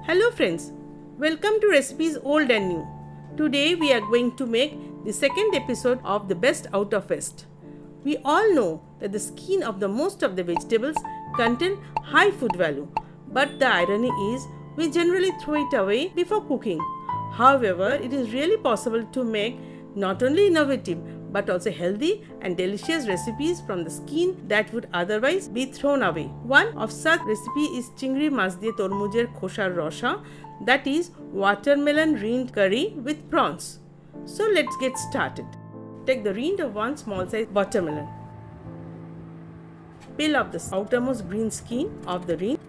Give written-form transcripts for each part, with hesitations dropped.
Hello friends, welcome to Recipes Old and New. Today we are going to make the second episode of the best out of waste. We all know that the skin of the most of the vegetables contain high food value, but the irony is we generally throw it away before cooking. However, it is really possible to make not only innovative but also healthy and delicious recipes from the skin that would otherwise be thrown away. One of such recipe is Chingri Mach Diye Tormujer Khosar Rasha, that is watermelon rind curry with prawns. So let's get started. Take the rind of one small size watermelon. Peel off the outermost green skin of the rind.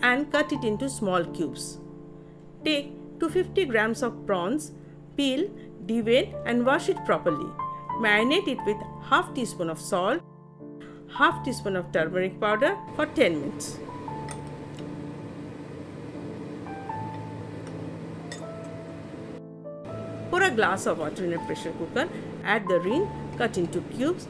And cut it into small cubes. Take 250 grams of prawns, peel, devein and wash it properly. Marinate it with half teaspoon of salt, half teaspoon of turmeric powder for 10 minutes. Pour a glass of water in a pressure cooker, add the rind, cut into cubes,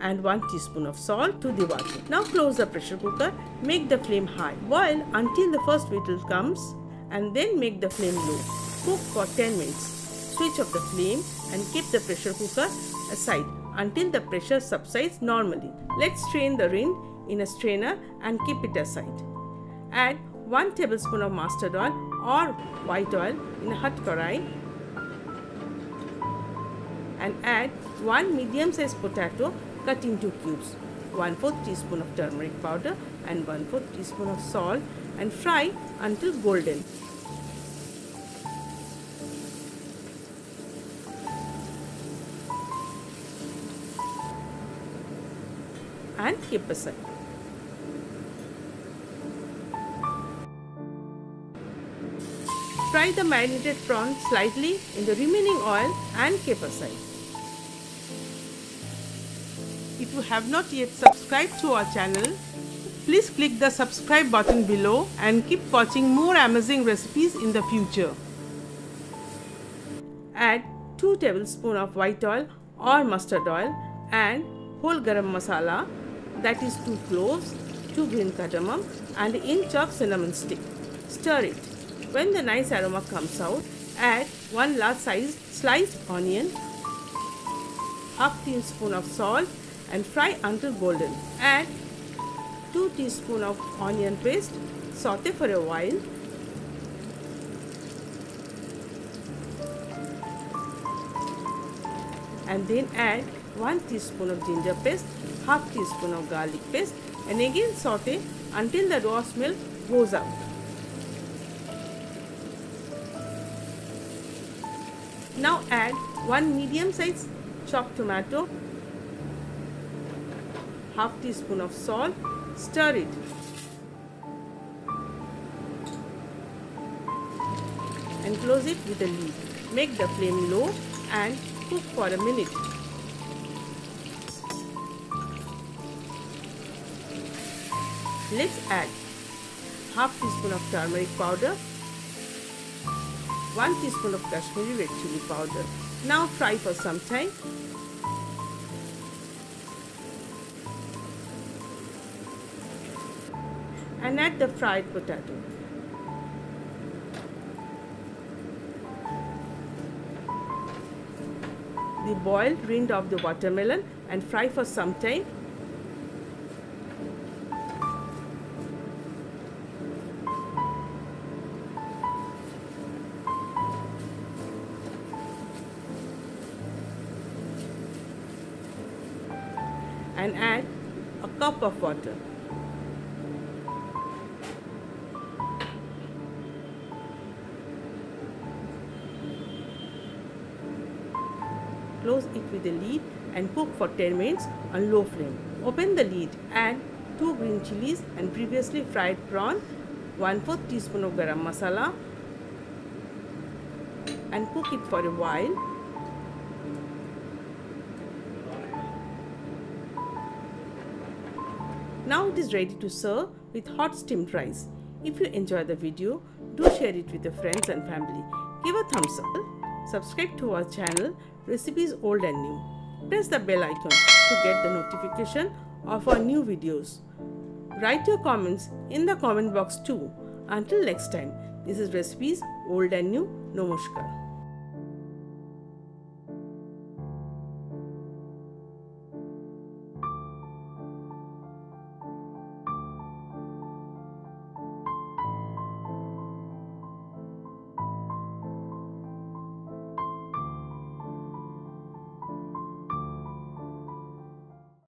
and 1 teaspoon of salt to the water. Now close the pressure cooker, make the flame high. Boil until the first whistle comes and then make the flame low. Cook for 10 minutes. Switch off the flame and keep the pressure cooker aside until the pressure subsides normally. Let's strain the rind in a strainer and keep it aside. Add 1 tablespoon of mustard oil or white oil in a hot karai and add 1 medium-sized potato cut into cubes, 1/4 teaspoon of turmeric powder and 1/4 teaspoon of salt and fry until golden. And keep aside. Fry the marinated prawn slightly in the remaining oil and keep aside. If you have not yet subscribed to our channel, please click the subscribe button below and keep watching more amazing recipes in the future. Add 2 tablespoons of white oil or mustard oil and whole garam masala, that is 2 cloves, 2 green cardamom and an inch of cinnamon stick. Stir it. When the nice aroma comes out, add 1 large sized sliced onion, half teaspoon of salt and fry until golden. Add 2 teaspoons of onion paste, saute for a while. And then add 1 teaspoon of ginger paste, half teaspoon of garlic paste and again saute until the raw smell goes out. Now add 1 medium-sized chopped tomato, half teaspoon of salt, stir it. And close it with a lid. Make the flame low and cook for a minute. Let's add half teaspoon of turmeric powder, 1 teaspoon of Kashmiri red chili powder. Now fry for some time. And add the fried potato. The boiled rind of the watermelon and fry for some time. And add a cup of water. Close it with a lid and cook for 10 minutes on low flame. Open the lid, add 2 green chilies and previously fried prawn, 1/4 teaspoon of garam masala and cook it for a while. Now it is ready to serve with hot steamed rice. If you enjoy the video, do share it with your friends and family. Give a thumbs up. Subscribe to our channel Recipes Old and New. Press the bell icon to get the notification of our new videos. Write your comments in the comment box too. Until next time, this is Recipes Old and New. Namaskar.